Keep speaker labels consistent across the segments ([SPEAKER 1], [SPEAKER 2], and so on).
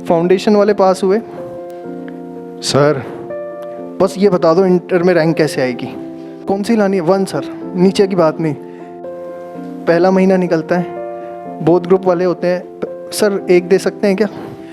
[SPEAKER 1] Foundation वाले पास हुए? Sir बस ये बता दो इंटर में रैंक कैसे आएगी? कौन सी लानी है? 1 सर, नीचे की बात नहीं। पहला महीना निकलता है, बोथ ग्रुप वाले होते हैं सर, 1 दे सकते हैं क्या?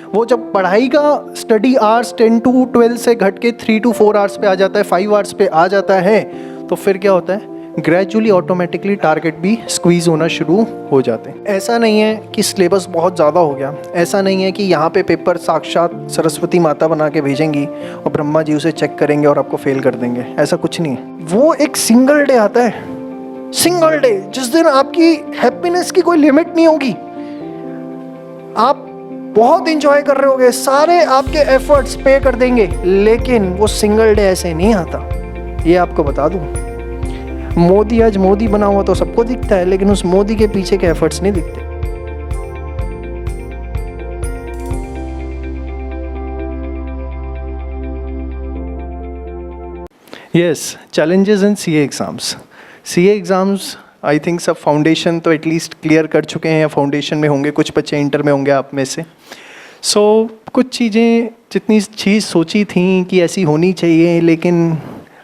[SPEAKER 1] वो जब पढ़ाई का स्टडी आवर्स 10 to 12 से घट के 3 to 4 आवर्स पे आ जाता है, 5 आवर्स पे आ जाता है, तो फिर क्या होता है? ग्रेजुअली ऑटोमेटिकली टारगेट भी स्क्वीज़ होना शुरू हो जाते हैं। ऐसा नहीं है कि सिलेबस बहुत ज़्यादा हो गया, ऐसा नहीं है कि यहाँ पे पेपर साक्षात सरस्वती माता बना के भेजेंगी और ब्रह्मा जी उसे चेक करेंगे और आपको फेल कर देंगे, ऐसा कुछ नहीं है। वो एक सिंगल डे आता है, सिंगल डे, जिस दिन आपकी हैप्पीनेस की कोई लिमिट नहीं होगी, आप बहुत इंजॉय कर रहे होगे, सारे आपके एफर्ट्स पे कर देंगे, लेकिन वो सिंगल डे ऐसे नहीं आता, ये आपको बता दूं। मोदी आज मोदी बना हुआ तो सबको दिखता है, लेकिन उस मोदी के पीछे के एफर्ट्स नहीं दिखते। Yes, challenges in CA exams. CA exams I think सब फाउंडेशन तो एटलीस्ट क्लियर कर चुके हैं या फाउंडेशन में होंगे, कुछ बच्चे इंटर में होंगे आप में से। कुछ चीज़ें जितनी चीज़ सोची थी कि ऐसी होनी चाहिए, लेकिन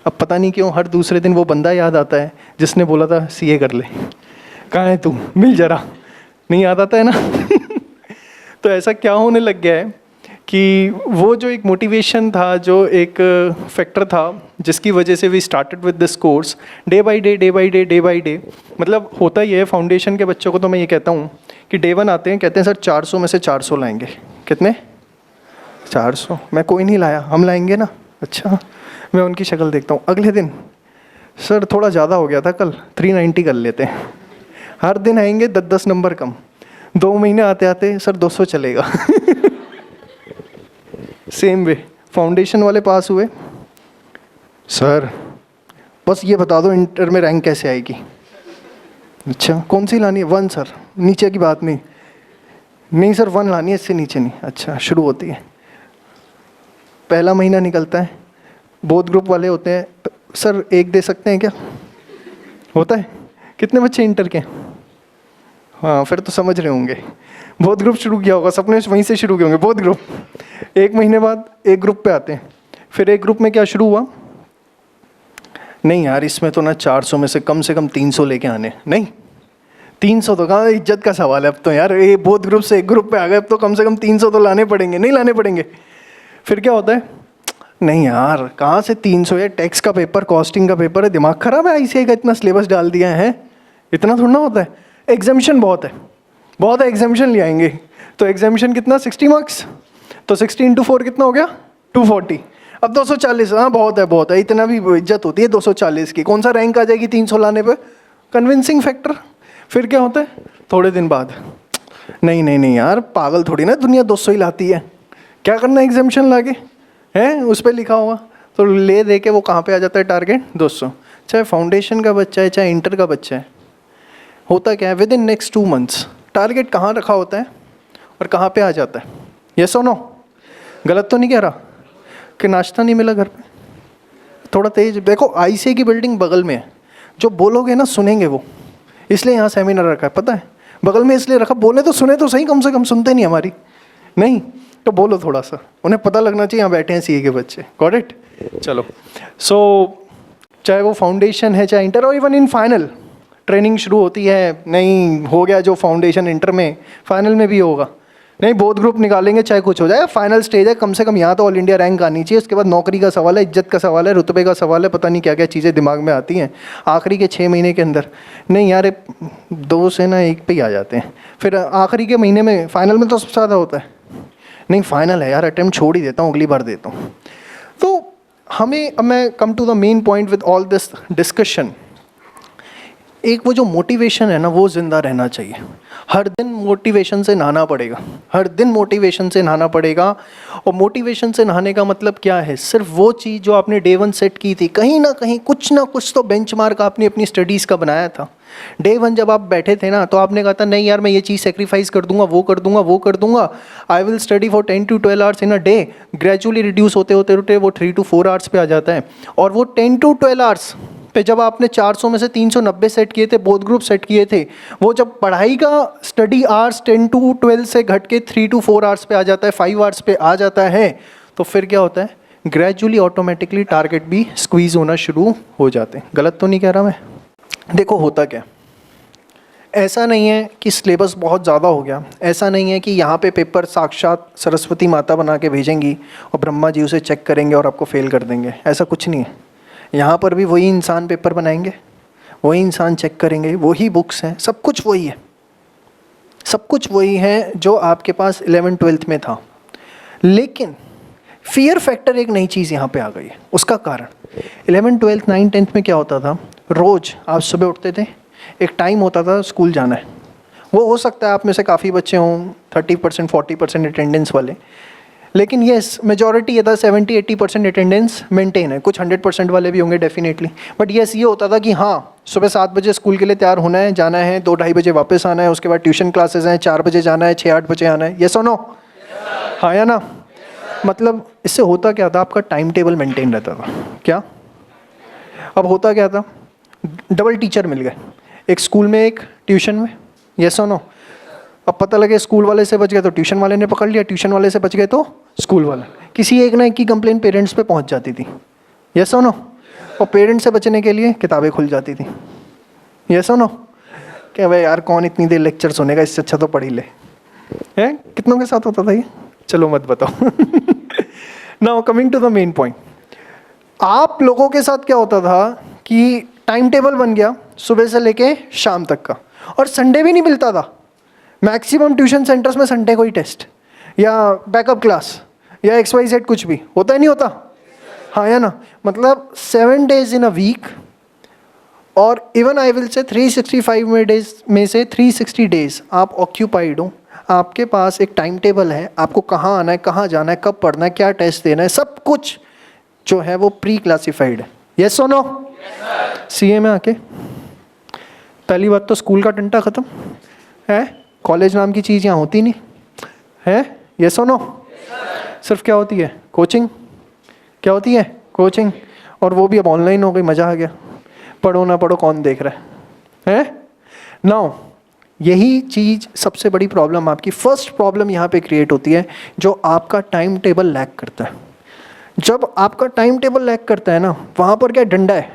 [SPEAKER 1] अब पता नहीं क्यों हर दूसरे दिन वो बंदा याद आता है जिसने बोला था सीए कर ले, कहाँ है तू, मिल जरा, नहीं याद आता है ना। तो ऐसा क्या होने लग गया है कि वो जो एक मोटिवेशन था, जो एक फैक्टर था जिसकी वजह से we started with this course, day by day, मतलब होता ही है फाउंडेशन के बच्चों को। तो मैं ये कहता हूँ कि डे 1 आते हैं, कहते हैं सर 400 में से 400 लाएंगे। कितने? 400। मैं कोई नहीं लाया, हम लाएंगे ना। अच्छा, मैं उनकी शक्ल देखता हूँ। अगले दिन सर थोड़ा ज़्यादा हो गया था कल, 390 कर लेते हैं। हर दिन आएंगे 10-10 नंबर कम। 2 महीने आते आते सर 200 चलेगा। सेम वे फाउंडेशन वाले पास हुए? सर बस ये बता दो इंटर में रैंक कैसे आएगी? अच्छा, कौन सी लानी है? 1 सर, नीचे की बात नहीं। नहीं सर 1 लानी है, इससे नीचे नहीं। अच्छा, शुरू होती है, पहला महीना निकलता है, बोथ ग्रुप वाले होते हैं सर, 1 दे सकते हैं क्या? होता है। कितने बच्चे इंटर के? हाँ, फिर तो समझ रहे होंगे, बोथ ग्रुप शुरू किया होगा सबने, वहीं से शुरू किए होंगे बोथ ग्रुप। 1 महीने बाद एक ग्रुप पे आते हैं, फिर एक ग्रुप में क्या शुरू हुआ? नहीं यार, इसमें तो ना 400 में से कम 300 लेके आने। नहीं, 300 तो कहाँ, इज्जत का सवाल है अब तो यार, ये बोथ ग्रुप से एक ग्रुप पे आ गए, अब तो कम से कम 300 तो लाने पड़ेंगे। नहीं लाने पड़ेंगे। फिर क्या होता है? नहीं यार, कहाँ से 300? ये टैक्स का पेपर, कॉस्टिंग का पेपर है, दिमाग खराब है, आईसीआई का इतना सिलेबस डाल दिया है, इतना थोड़ा ना होता है। एग्जामिशन बहुत है, एग्जामिशन ले आएंगे तो एग्जामिशन कितना? 60 मार्क्स, तो 60 × 4 कितना हो गया? 240। अब 240, हाँ बहुत है, इतना भी इज्जत होती है 240 की। कौन सा रैंक आ जाएगी 300 लाने पे? Convincing factor. फिर क्या होता है? थोड़े दिन बाद, नहीं यार, पागल थोड़ी ना दुनिया 200 ही लाती है, क्या करना है एग्जामिशन लाके, है उस पर लिखा हुआ, तो ले दे के वो कहाँ पे आ जाता है टारगेट? 200। चाहे फाउंडेशन का बच्चा है, चाहे इंटर का बच्चा है, होता क्या है? With in next 2 months target कहाँ रखा होता है और कहाँ पे आ जाता है? यस और नो? गलत तो नहीं कह रहा कि नाश्ता नहीं मिला घर पे? थोड़ा तेज देखो, आईसीआई की बिल्डिंग बगल में है, जो बोलोगे ना सुनेंगे वो, इसलिए यहाँ सेमिनार रखा है, पता है? बगल में इसलिए रखा, बोले तो सुने तो सही, कम से कम सुनते नहीं हमारी, नहीं तो बोलो थोड़ा सा, उन्हें पता लगना चाहिए यहाँ बैठे हैं सीए के बच्चे। Got it? चलो, चाहे वो फाउंडेशन है, चाहे इंटर, और इवन इन फाइनल ट्रेनिंग शुरू होती है। नहीं हो गया जो फाउंडेशन इंटर में, फाइनल में भी होगा। नहीं, बोथ ग्रुप निकालेंगे चाहे कुछ हो जाए, फाइनल स्टेज है, कम से कम यहाँ तो ऑल इंडिया रैंक आनी चाहिए। उसके बाद नौकरी का सवाल है, इज्जत का सवाल है, रुतबे का सवाल है, पता नहीं क्या क्या चीज़ें दिमाग में आती हैं आखिरी के 6 महीने के अंदर। नहीं यार, 2 से ना 1 पे ही आ जाते हैं, फिर आखिरी के महीने में फाइनल में तो सबसे ज़्यादा होता है। नहीं फाइनल है यार, अटेम्प्ट छोड़ ही देता हूँ, अगली बार देता हूँ। तो हमें, अब मैं come to the main point with all this discussion, एक वो जो मोटिवेशन है ना, वो ज़िंदा रहना चाहिए। हर दिन मोटिवेशन से नहाना पड़ेगा, हर दिन मोटिवेशन से नहाना पड़ेगा। और मोटिवेशन से नहाने का मतलब क्या है? सिर्फ वो चीज़ जो आपने डे 1 सेट की थी, कहीं ना कहीं कुछ ना कुछ तो बेंचमार्क आपने अपनी स्टडीज़ का बनाया था। डे 1 जब आप बैठे थे ना, तो आपने कहा था नहीं यार, मैं ये चीज़ सेक्रीफाइस कर दूंगा, वो कर दूंगा, I will study for 10 to 12 hours in a day. Gradually reduce होते होते वो 3 to 4 आवर्स पे आ जाता है। और वो 10 to 12 आवर्स पे जब आपने 400 में से 390 सेट किए थे, बोथ ग्रुप सेट किए थे, वो जब पढ़ाई का स्टडी आवर्स 10 to 12 से घट के 3 to 4 आवर्स पे आ जाता है, 5 आवर्स पे आ जाता है, तो फिर क्या होता है, ग्रेजुअली ऑटोमेटिकली टारगेट भी स्क्वीज होना शुरू हो जाते हैं। गलत तो नहीं कह रहा मैं? देखो होता क्या, ऐसा नहीं है कि सिलेबस बहुत ज़्यादा हो गया, ऐसा नहीं है कि यहाँ पे पेपर साक्षात सरस्वती माता बना के भेजेंगी और ब्रह्मा जी उसे चेक करेंगे और आपको फेल कर देंगे, ऐसा कुछ नहीं है। यहाँ पर भी वही इंसान पेपर बनाएंगे, वही इंसान चेक करेंगे, वही बुक्स हैं, सब कुछ वही है, सब कुछ वही है जो आपके पास 11th-12th में था। लेकिन फियर फैक्टर एक नई चीज़ यहाँ पे आ गई है। उसका कारण 11th, 12th, 9th, 10th में क्या होता था, रोज़ आप सुबह उठते थे, एक टाइम होता था स्कूल जाना है। वो हो सकता है आप में से काफ़ी बच्चे हों 30%, 40% अटेंडेंस वाले, लेकिन येस मेजॉरिटी ये था 70-80% अटेंडेंस मेंटेन है। कुछ 100% वाले भी होंगे डेफिनेटली, बट येस ये होता था कि हाँ सुबह 7 बजे स्कूल के लिए तैयार होना है, जाना है, 2-2:30 बजे वापस आना है, उसके बाद ट्यूशन क्लासेस हैं, 4 बजे जाना है, 6-8 बजे आना है। येस और नो? हाँ या ना? मतलब इससे होता क्या था, आपका टाइम टेबल मेंटेन रहता था। क्या अब होता क्या था, डबल टीचर मिल गए, एक स्कूल में एक ट्यूशन में। येस और नो? अब पता लगे स्कूल वाले से बच गए तो ट्यूशन वाले ने पकड़ लिया, ट्यूशन वाले से बच गए तो स्कूल वाला। किसी एक ना एक की कंप्लेन पेरेंट्स पे पहुंच जाती थी। येस और नो? और पेरेंट्स से बचने के लिए किताबें खुल जाती थी। येस और नो? क्या भाई यार कौन इतनी देर लेक्चर सुनेगा, इससे अच्छा तो पढ़ ही ले। है कितनों के साथ होता था ये? चलो मत बताओ। Now coming to the main point, आप लोगों के साथ क्या होता था कि टाइम टेबल बन गया सुबह से लेके शाम तक का, और संडे भी नहीं मिलता था। मैक्सिमम ट्यूशन सेंटर्स में संडे को ही टेस्ट या बैकअप क्लास या XYZ कुछ भी होता ही नहीं होता। हाँ या ना? मतलब 7 days इन अ वीक, और even I will say 365 days में से 360 days आप ऑक्यूपाइड हो। आपके पास एक टाइम टेबल है, आपको कहाँ आना है, कहाँ जाना है, कब पढ़ना है, क्या टेस्ट देना है, सब कुछ जो है वो प्री क्लासिफाइड है। येस और नो? CA में आके पहली बात तो स्कूल का टंटा ख़त्म है, कॉलेज नाम की चीज़ यहाँ होती नहीं है। येस और नो? सिर्फ क्या होती है, कोचिंग। क्या होती है, कोचिंग, और वो भी अब ऑनलाइन हो गई, मज़ा आ गया। पढ़ो ना पढ़ो कौन देख रहा है? नाउ यही चीज़ सबसे बड़ी प्रॉब्लम, आपकी फर्स्ट प्रॉब्लम यहाँ पे क्रिएट होती है, जो आपका टाइम टेबल लैग करता है। जब आपका टाइम टेबल लैग करता है ना, वहाँ पर क्या डंडा है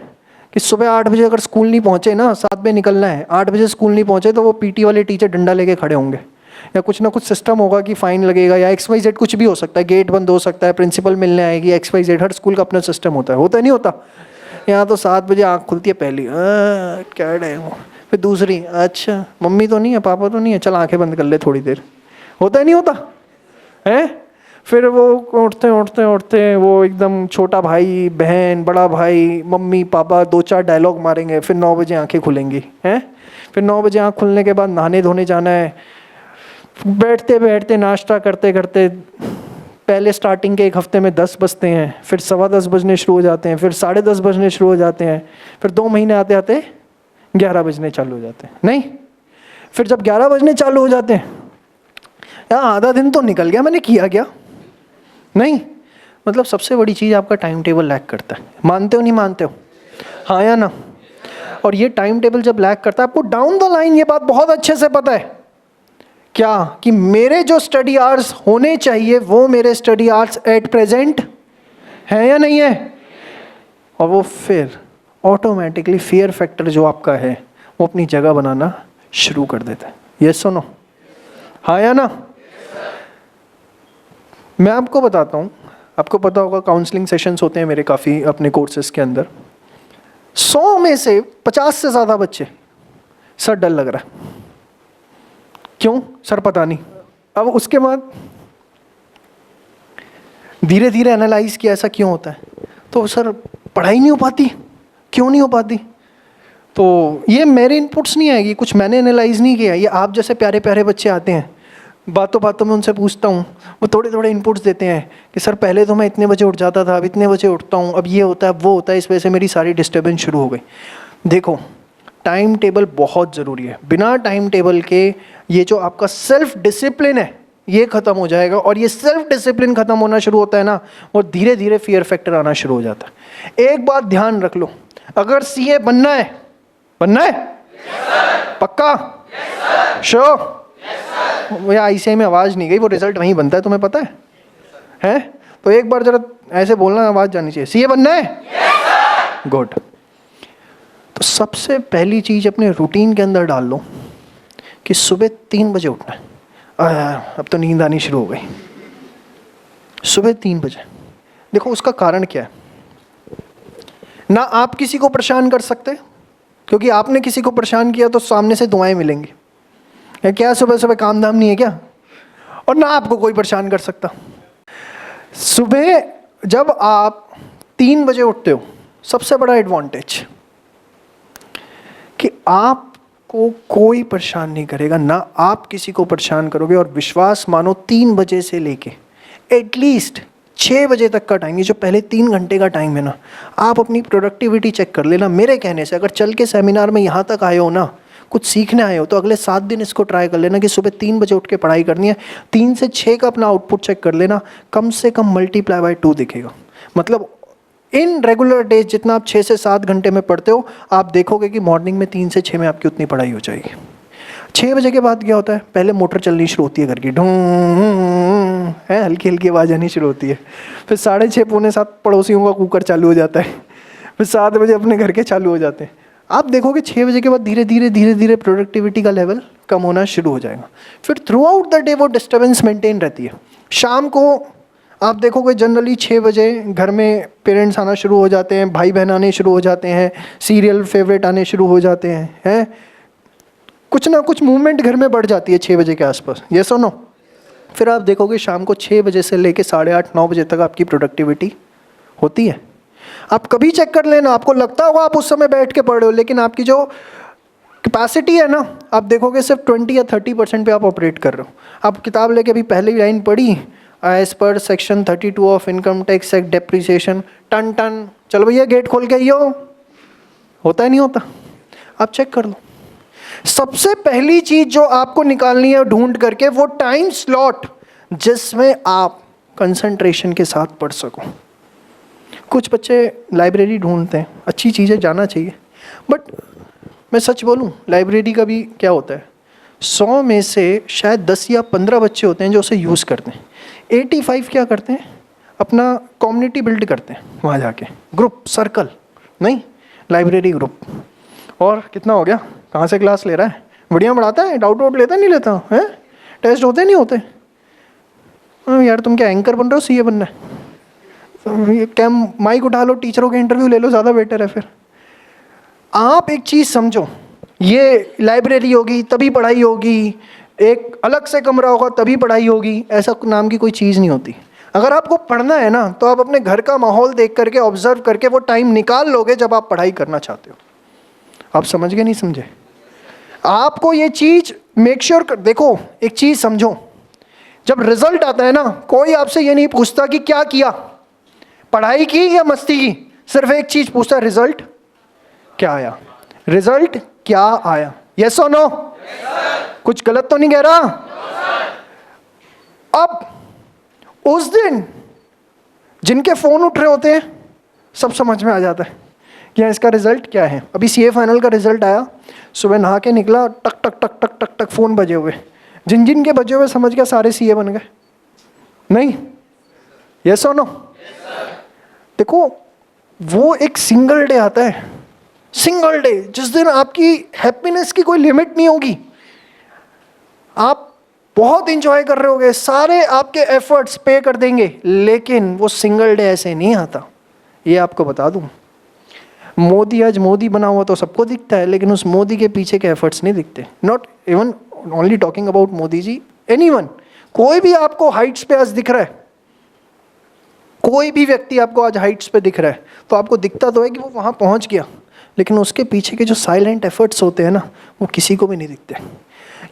[SPEAKER 1] कि सुबह 8 बजे अगर स्कूल नहीं पहुँचे ना, 7 बजे निकलना है, 8 बजे स्कूल नहीं पहुँचे तो वो PT वाले टीचर डंडा लेके खड़े होंगे, या कुछ ना कुछ सिस्टम होगा कि फ़ाइन लगेगा, या XYZ कुछ भी हो सकता है, गेट बंद हो सकता है, प्रिंसिपल मिलने आएगी, XYZ। हर स्कूल का अपना सिस्टम होता है नहीं होता? यहाँ तो 7 बजे आँख खुलती है पहली, क्या टाइम हो, फिर दूसरी, अच्छा मम्मी तो नहीं है, पापा तो नहीं है, चल आँखें बंद कर ले थोड़ी देर। होता नहीं होता है? फिर वो उठते उठते उठते वो एकदम छोटा भाई बहन बड़ा भाई मम्मी पापा 2-4 डायलॉग मारेंगे, फिर 9 बजे आंखें खुलेंगी हैं। फिर 9 बजे आँख खुलने के बाद नहाने धोने जाना है, बैठते बैठते नाश्ता करते करते पहले स्टार्टिंग के 1 हफ्ते में 10 बजते हैं, फिर 10:15 बजने शुरू हो जाते हैं, फिर 10:30 बजने शुरू हो जाते हैं, फिर 2 महीने आते आते 11 बजने चालू हो जाते हैं। नहीं, फिर जब 11 बजने चालू हो जाते हैं, यार आधा दिन तो निकल गया, मैंने किया क्या? नहीं, मतलब सबसे बड़ी चीज़ आपका टाइम टेबल लैग करता है। मानते हो नहीं मानते हो? हाँ या ना? और ये टाइम टेबल जब लैग करता है, आपको डाउन द लाइन ये बात बहुत अच्छे से पता है क्या, कि मेरे जो स्टडी आवर्स होने चाहिए वो मेरे स्टडी आवर्स एट प्रेजेंट है या नहीं है, और वो फिर ऑटोमेटिकली फियर फैक्टर जो आपका है वो अपनी जगह बनाना शुरू कर देता है। ये सुनो, हाँ या ना? मैं आपको बताता हूँ, आपको पता होगा काउंसलिंग सेशंस होते हैं मेरे काफ़ी अपने कोर्सेज के अंदर। 100 में से 50 से ज़्यादा बच्चे, सर डर लग रहा है। क्यों सर? पता नहीं। अब उसके बाद धीरे धीरे एनालाइज किया ऐसा क्यों होता है, तो सर पढ़ाई नहीं हो पाती। क्यों नहीं हो पाती? तो ये मेरे इनपुट्स नहीं आएगी, कुछ मैंने एनालाइज नहीं किया, ये आप जैसे प्यारे प्यारे बच्चे आते हैं, बातों बातों में उनसे पूछता हूँ, वो थोड़े थोड़े इनपुट्स देते हैं कि सर पहले तो मैं इतने बजे उठ जाता था, अब इतने बजे उठता हूँ, अब ये होता है वो होता है, इस वजह से मेरी सारी डिस्टर्बेंस शुरू हो गई। देखो टाइम टेबल बहुत ज़रूरी है, बिना टाइम टेबल के ये जो आपका सेल्फ डिसिप्लिन है ये ख़त्म हो जाएगा, और ये सेल्फ डिसिप्लिन ख़त्म होना शुरू होता है ना, और धीरे धीरे फियर फैक्टर आना शुरू हो जाता है। एक बात ध्यान रख लो, अगर सीए बनना है, बनना है? पक्का? श्योर? मुझे आईसीआई में आवाज़ नहीं गई, वो रिजल्ट वहीं बनता है, तुम्हें पता है? हैं? तो एक बार जरा ऐसे बोलना, आवाज़ जानी चाहिए। सीए बनना है? गुड। तो सबसे पहली चीज़ अपने रूटीन के अंदर डाल लो कि सुबह 3 बजे उठना है। अब तो नींद आनी शुरू हो गई। सुबह 3 बजे। देखो उसका कारण क्या है? ना आप किसी को परेशान कर सकते, क्योंकि आपने किसी को परेशान किया तो सामने से दुआएं मिलेंगी। क्या सुबह सुबह काम धाम नहीं है क्या? और ना आपको कोई परेशान कर सकता। सुबह जब आप 3 बजे उठते हो, सबसे बड़ा एडवांटेज कि आपको कोई परेशान नहीं करेगा, ना आप किसी को परेशान करोगे। और विश्वास मानो 3 बजे से लेके एटलीस्ट 6 बजे तक का टाइम, ये जो पहले 3 घंटे का टाइम है ना, आप अपनी प्रोडक्टिविटी चेक कर लेना। मेरे कहने से अगर चल के सेमिनार में यहाँ तक आए हो ना, कुछ सीखने आए हो, तो अगले 7 दिन इसको ट्राई कर लेना कि सुबह 3 बजे उठ के पढ़ाई करनी है। 3 से 6 का अपना आउटपुट चेक कर लेना, कम से कम मल्टीप्लाई बाय 2 दिखेगा। मतलब इन रेगुलर डेज जितना आप 6 से 7 घंटे में पढ़ते हो, आप देखोगे कि मॉर्निंग में 3 से 6 में आपकी उतनी पढ़ाई हो जाएगी। 6 बजे के बाद क्या होता है? पहले मोटर चलनी शुरू होती है घर की, ढूं है, हल्की हल्की आवाज़ आनी शुरू होती है। फिर 6:30 पौने 7 पड़ोसियों का कुकर चालू हो जाता है। फिर 7 बजे अपने घर के चालू हो जाते हैं। आप देखोगे 6 बजे के बाद धीरे धीरे प्रोडक्टिविटी का लेवल कम होना शुरू हो जाएगा। फिर थ्रू आउट द डे वो डिस्टर्बेंस मेंटेन रहती है। शाम को आप देखोगे जनरली 6 बजे घर में पेरेंट्स आना शुरू हो जाते हैं, भाई बहन आने शुरू हो जाते हैं, सीरियल फेवरेट आने शुरू हो जाते हैं, कुछ ना कुछ मूवमेंट घर में बढ़ जाती है 6 बजे के आसपास। ये सुनो, फिर आप देखोगे शाम को 6 बजे से लेके 8:30-9 बजे तक आपकी प्रोडक्टिविटी होती है। आप कभी चेक कर लेना, आपको लगता होगा आप उस समय बैठ के पढ़ रहे हो, लेकिन आपकी जो कैपेसिटी है ना, आप देखोगे सिर्फ 20 या 30% पे आप ऑपरेट कर रहे हो। आप किताब लेके अभी पहली लाइन पढ़ी, एज पर section 32 of income tax act depreciation, टन टन, चलो भैया गेट खोल के आइयो, होता है नहीं होता? आप चेक कर लो। सबसे पहली चीज जो आपको निकालनी है ढूंढ करके, वो टाइम स्लॉट जिसमें आप कंसंट्रेशन के साथ पढ़ सको। कुछ बच्चे लाइब्रेरी ढूंढते हैं, अच्छी चीज़ें जाना चाहिए, बट मैं सच बोलूं, लाइब्रेरी का भी क्या होता है, 100 में से शायद 10 या 15 बच्चे होते हैं जो उसे यूज़ करते हैं। 85 क्या करते हैं? अपना कम्युनिटी बिल्ड करते हैं वहाँ जाके, ग्रुप सर्कल, नहीं लाइब्रेरी ग्रुप। और कितना हो गया? कहाँ से क्लास ले रहा है? बढ़िया पढ़ाता है? डाउट वाउट लेता नहीं लेता है? टेस्ट होते नहीं होते? यार तुम क्या एंकर बन रहे हो? सीए बनना है? क्या माइक उठा लो, टीचरों के इंटरव्यू ले लो, ज़्यादा बेटर है। फिर आप एक चीज़ समझो, ये लाइब्रेरी होगी तभी पढ़ाई होगी, एक अलग से कमरा होगा तभी पढ़ाई होगी, ऐसा नाम की कोई चीज़ नहीं होती। अगर आपको पढ़ना है ना, तो आप अपने घर का माहौल देख करके, ऑब्जर्व करके वो टाइम निकाल लोगे जब आप पढ़ाई करना चाहते हो। आप समझ गए नहीं समझे? आपको ये चीज़ मेक श्योर कर, देखो एक चीज़ समझो, जब रिजल्ट आता है ना, कोई आपसे ये नहीं पूछता कि क्या किया, पढ़ाई की या मस्ती की, सिर्फ एक चीज पूछता है, रिजल्ट क्या आया? रिजल्ट क्या आया? यस और नो? कुछ गलत तो नहीं कह रहा? अब उस दिन जिनके फोन उठ रहे होते हैं, सब समझ में आ जाता है कि इसका रिजल्ट क्या है। अभी सीए फाइनल का रिजल्ट आया, सुबह नहा के निकला, टक टक टक टक टक टक फोन बजे हुए, जिन जिन के बजे हुए समझ गया सारे सीए बन गए। नहीं? यस और नो? देखो वो एक सिंगल डे आता है, सिंगल डे, जिस दिन आपकी हैप्पीनेस की कोई लिमिट नहीं होगी, आप बहुत इंजॉय कर रहे होगे, सारे आपके एफर्ट्स पे कर देंगे, लेकिन वो सिंगल डे ऐसे नहीं आता। ये आपको बता दूं, मोदी आज मोदी बना हुआ तो सबको दिखता है, लेकिन उस मोदी के पीछे के एफर्ट्स नहीं दिखते। Not even only talking about Modi ji, anyone, कोई भी आपको हाइट्स पे आज दिख रहा है, कोई भी व्यक्ति आपको आज हाइट्स पे दिख रहा है, तो आपको दिखता तो है कि वो वहाँ पहुँच गया, लेकिन उसके पीछे के जो साइलेंट एफर्ट्स होते हैं ना, वो किसी को भी नहीं दिखते।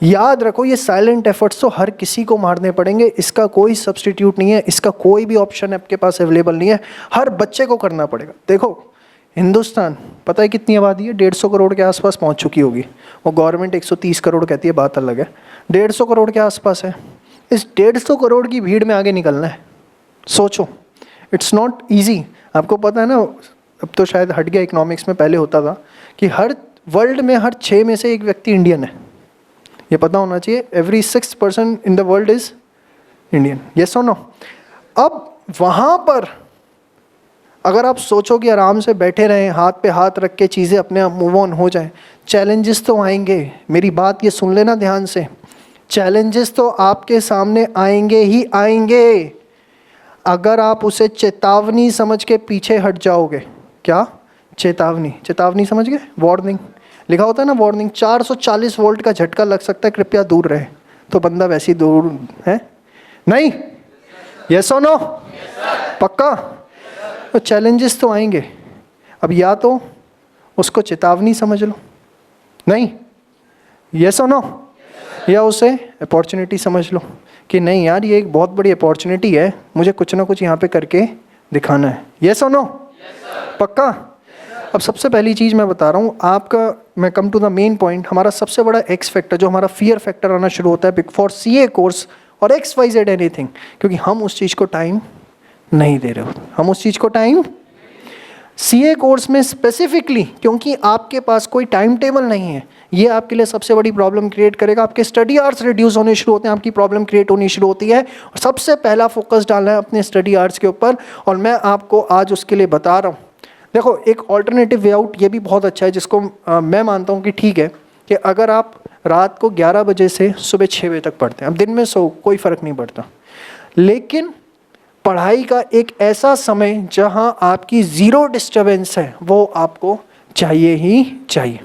[SPEAKER 1] याद रखो, ये साइलेंट एफर्ट्स तो हर किसी को मारने पड़ेंगे, इसका कोई सब्स्टिट्यूट नहीं है, इसका कोई भी ऑप्शन आपके पास अवेलेबल नहीं है, हर बच्चे को करना पड़ेगा। देखो हिंदुस्तान पता है कितनी आबादी है? 150 करोड़ के आसपास पहुंच चुकी होगी, वो गवर्नमेंट 130 करोड़ कहती है, बात अलग है। 150 करोड़ के आसपास है। इस 150 करोड़ की भीड़ में आगे निकलना है, सोचो, इट्स नॉट ईजी। आपको पता है ना, अब तो शायद हट गया, इकोनॉमिक्स में पहले होता था कि हर वर्ल्ड में हर 6 में से एक व्यक्ति इंडियन है। ये पता होना चाहिए, every 6 person in the world is Indian, yes और नो। अब वहाँ पर अगर आप सोचो कि आराम से बैठे रहें, हाथ पे हाथ रख के चीज़ें अपने आप मूव ऑन हो जाएं, चैलेंजेस तो आएंगे। मेरी बात ये सुन लेना ध्यान से, चैलेंजेस तो आपके सामने आएंगे ही आएंगे। अगर आप उसे चेतावनी समझ के पीछे हट जाओगे, क्या चेतावनी, चेतावनी समझ गए, वार्निंग लिखा होता है ना, वार्निंग, 440 वोल्ट का झटका लग सकता है, कृपया दूर रहे, तो बंदा वैसे ही दूर है, नहीं, यस और नो, पक्का। तो चैलेंजेस तो आएंगे, अब या तो उसको चेतावनी समझ लो, नहीं, यस और नो, या उसे अपॉर्चुनिटी समझ लो कि नहीं यार ये एक बहुत बड़ी अपॉर्चुनिटी है, मुझे कुछ ना कुछ यहाँ पे करके दिखाना है, यस और नो, पक्का। अब सबसे पहली चीज़ मैं बता रहा हूँ आपका, मैं come to the main point, हमारा सबसे बड़ा एक्स फैक्टर, जो हमारा फियर फैक्टर आना शुरू होता है बिग फॉर CA कोर्स और XYZ एनीथिंग, क्योंकि हम उस चीज़ को टाइम नहीं दे रहे हो, हम उस चीज़ को टाइम CA कोर्स में स्पेसिफिकली, क्योंकि आपके पास कोई टाइम टेबल नहीं है, ये आपके लिए सबसे बड़ी प्रॉब्लम क्रिएट करेगा। आपके स्टडी आवर्स रिड्यूस होने शुरू होते हैं, आपकी प्रॉब्लम क्रिएट होनी शुरू होती है। और सबसे पहला फोकस डालना है अपने स्टडी आवर्स के ऊपर, और मैं आपको आज उसके लिए बता रहा हूँ। देखो एक ऑल्टरनेटिव वे आउट ये भी बहुत अच्छा है, जिसको मैं मानता हूँ कि ठीक है, कि अगर आप रात को 11 बजे से सुबह 6 बजे तक पढ़ते हैं, अब दिन में सो कोई फ़र्क नहीं पड़ता, लेकिन पढ़ाई का एक ऐसा समय जहां आपकी ज़ीरो डिस्टर्बेंस है, वो आपको चाहिए ही चाहिए।